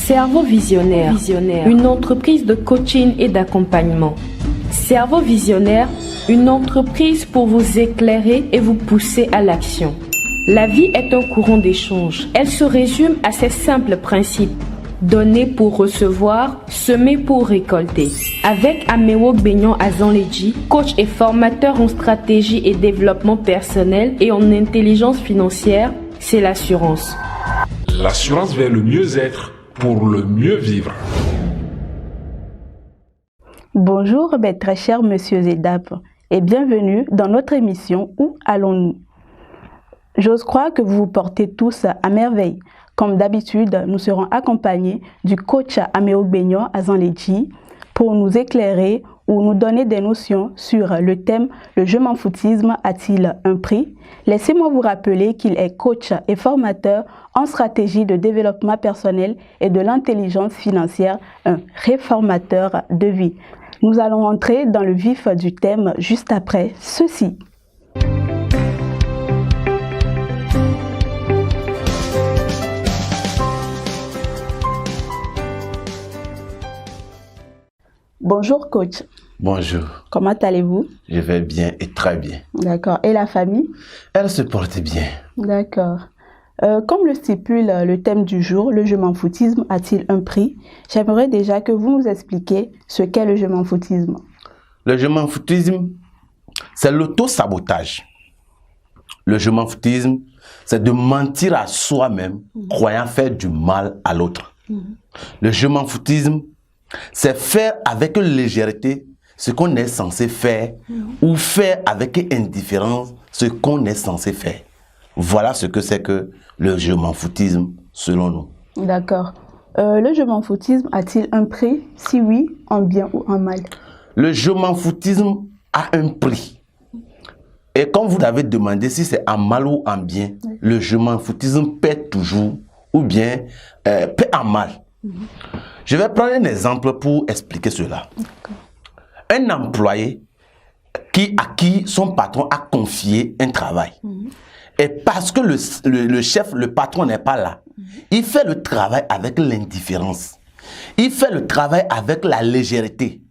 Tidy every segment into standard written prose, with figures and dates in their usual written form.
Cerveau Visionnaire, une entreprise de coaching et d'accompagnement. Cerveau Visionnaire, une entreprise pour vous éclairer et vous pousser à l'action. La vie est un courant d'échange. Elle se résume à ces simples principes. Donner pour recevoir, semer pour récolter. Avec Amewo Benyon Azanledji, coach et formateur en stratégie et développement personnel et en intelligence financière, c'est l'assurance. L'assurance vers le mieux-être pour le mieux vivre. Bonjour mes très chers monsieur Zedap et bienvenue dans notre émission Où allons-nous? J'ose croire que vous vous portez tous à merveille. Comme d'habitude, nous serons accompagnés du coach Amewo Benyon Azanledji pour nous éclairer ou nous donner des notions sur le thème « Le je m'en foutisme a-t-il un prix ?» Laissez-moi vous rappeler qu'il est coach et formateur en stratégie de développement personnel et de l'intelligence financière, un réformateur de vie. Nous allons entrer dans le vif du thème juste après ceci. Bonjour coach. Bonjour. Comment allez-vous? Je vais bien et très bien. D'accord. Et la famille? Elle se porte bien. D'accord. Comme le stipule le thème du jour, le je m'en foutisme a-t-il un prix? J'aimerais déjà que vous nous expliquiez ce qu'est le je m'en foutisme. Le je m'en foutisme, c'est l'auto-sabotage. Le je m'en foutisme, c'est de mentir à soi-même, croyant faire du mal à l'autre. Le je m'en foutisme, c'est faire avec légèreté ce qu'on est censé faire ou faire avec indifférence ce qu'on est censé faire. Voilà ce que c'est que le je m'en foutisme selon nous. D'accord. Le je m'en foutisme a-t-il un prix? Si oui, en bien ou en mal? Le je m'en foutisme a un prix. Et comme vous l'avez demandé si c'est en mal ou en bien, le je m'en foutisme paie toujours ou bien paie en mal. Je vais prendre un exemple pour expliquer cela. Un employé à qui son patron a confié un travail. Et parce que le chef, le patron n'est pas là, il fait le travail avec l'indifférence. Il fait le travail avec la légèreté.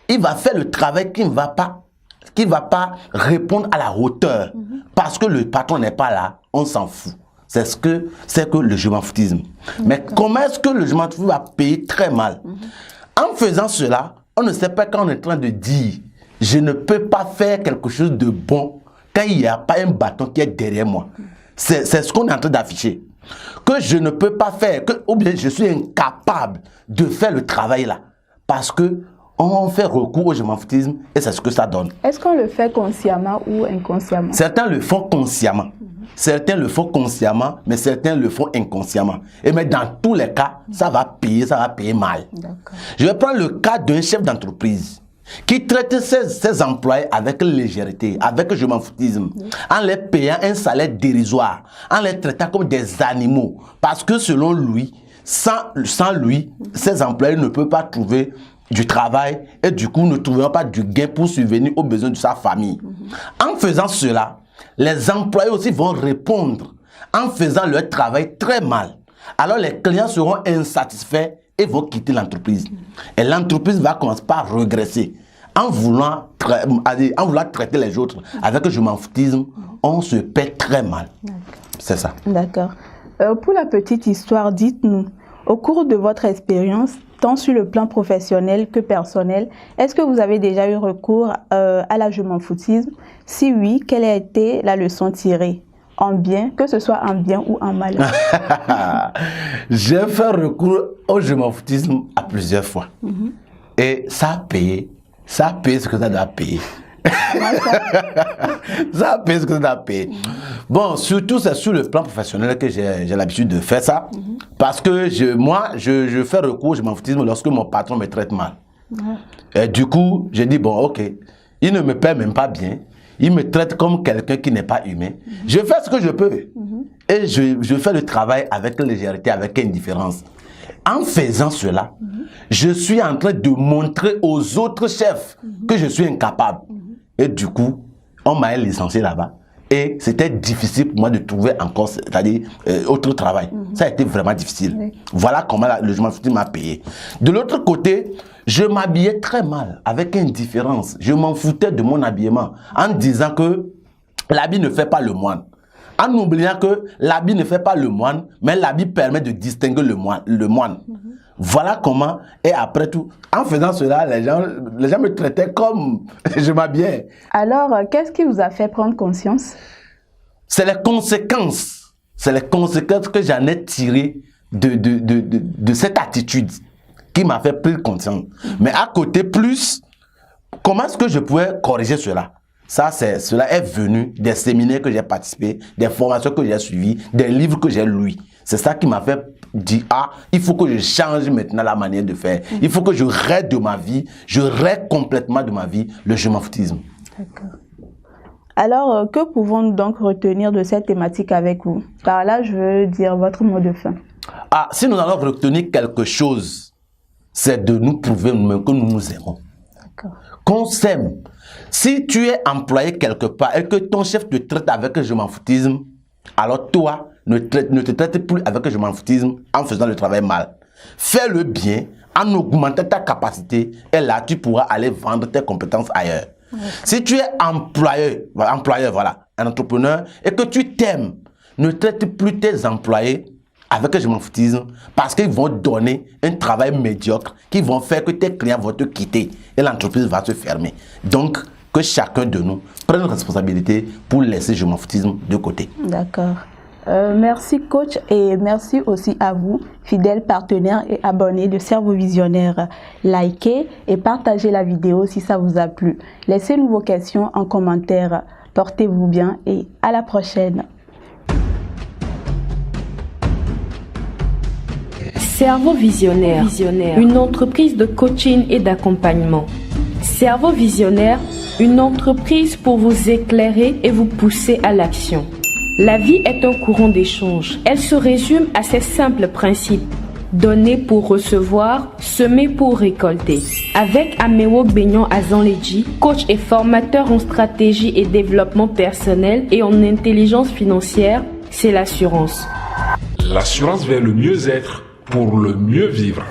Il va faire le travail qui ne va pas répondre à la hauteur. Parce que le patron n'est pas là, on s'en fout. C'est ce que c'est que le je m'en foutisme. Mais comment est-ce que le je m'en foutisme va payer très mal? En faisant cela, on ne sait pas quand on est en train de dire je ne peux pas faire quelque chose de bon quand il n'y a pas un bâton qui est derrière moi. C'est ce qu'on est en train d'afficher. Que je ne peux pas faire, ou bien je suis incapable de faire le travail là. Parce que on fait recours au je m'en foutisme et c'est ce que ça donne. Est-ce qu'on le fait consciemment ou inconsciemment? Certains le font consciemment. Certains le font consciemment, mais certains le font inconsciemment. Et mais dans tous les cas, ça va payer mal. Je vais prendre le cas d'un chef d'entreprise qui traite ses employés avec légèreté, avec je m'en foutisme, en les payant un salaire dérisoire, en les traitant comme des animaux. Parce que selon lui, sans lui, ses employés ne peuvent pas trouver du travail et du coup ne trouveront pas du gain pour subvenir aux besoins de sa famille. En faisant cela, les employés aussi vont répondre en faisant leur travail très mal. Alors les clients seront insatisfaits et vont quitter l'entreprise. Et l'entreprise va commencer par regresser. En voulant traiter les autres avec je m'en foutisme, on se paie très mal. C'est ça. D'accord. Pour la petite histoire, dites-nous, au cours de votre expérience, tant sur le plan professionnel que personnel, est-ce que vous avez déjà eu recours à la je m'en foutisme? Si oui, quelle a été la leçon tirée? En bien, que ce soit en bien ou en mal. J'ai fait recours au je m'en foutisme à plusieurs fois. Et ça a payé. Ça a payé ce que ça doit payer. Ça a payé ce que ça doit payer. Bon, surtout c'est sur le plan professionnel que j'ai l'habitude de faire ça. Parce que moi, je fais recours au je m'en foutisme lorsque mon patron me traite mal. Et du coup, j'ai dit, bon, ok, il ne me paie même pas bien. Il me traite comme quelqu'un qui n'est pas humain. Je fais ce que je peux. Et je fais le travail avec légèreté, avec indifférence. En faisant cela, je suis en train de montrer aux autres chefs que je suis incapable. Et du coup, on m'a licencié là-bas. Et c'était difficile pour moi de trouver encore, c'est-à-dire autre travail. Ça a été vraiment difficile. Oui. Voilà comment le je m'en foutais m'a payé. De l'autre côté, je m'habillais très mal, avec indifférence. Je m'en foutais de mon habillement, en disant que l'habit ne fait pas le moine. En oubliant que l'habit ne fait pas le moine, mais l'habit permet de distinguer le moine. Voilà comment, et après tout, en faisant cela, les gens me traitaient comme je m'habillais. Alors, qu'est-ce qui vous a fait prendre conscience? C'est les conséquences. C'est les conséquences que j'en ai tirées de cette attitude qui m'a fait prendre conscience. Mais à côté, plus, comment est-ce que je pouvais corriger cela? Cela est venu des séminaires que j'ai participé, des formations que j'ai suivies, des livres que j'ai lus. C'est ça qui m'a fait dire, ah, il faut que je change maintenant la manière de faire. Il faut que je règle de ma vie, je règle complètement de ma vie le je m'en foutisme. D'accord. Alors, que pouvons-nous donc retenir de cette thématique avec vous? Par là, je veux dire votre mot de fin. Ah, si nous allons retenir quelque chose, c'est de nous prouver nous-mêmes que nous nous aimons. Qu'on s'aime. Si tu es employé quelque part et que ton chef te traite avec je m'en foutisme, alors toi, ne te traite plus avec je m'en foutisme en faisant le travail mal. Fais-le bien en augmentant ta capacité et là, tu pourras aller vendre tes compétences ailleurs. Si tu es employeur, voilà, un entrepreneur, et que tu t'aimes, ne traite plus tes employés avec je m'en foutisme parce qu'ils vont donner un travail médiocre qui vont faire que tes clients vont te quitter et l'entreprise va se fermer. Donc, que chacun de nous prenne une responsabilité pour laisser je m'en foutisme de côté. D'accord. Merci coach et merci aussi à vous, fidèles partenaires et abonnés de Cerveau Visionnaire. Likez et partagez la vidéo si ça vous a plu. Laissez-nous vos questions en commentaire. Portez-vous bien et à la prochaine. Cerveau Visionnaire, une entreprise de coaching et d'accompagnement. Cerveau Visionnaire, une entreprise pour vous éclairer et vous pousser à l'action. La vie est un courant d'échange. Elle se résume à ces simples principes. Donner pour recevoir, semer pour récolter. Avec Amewok Benyon Azanledji, coach et formateur en stratégie et développement personnel et en intelligence financière, c'est l'assurance. L'assurance vers le mieux-être pour le mieux vivre.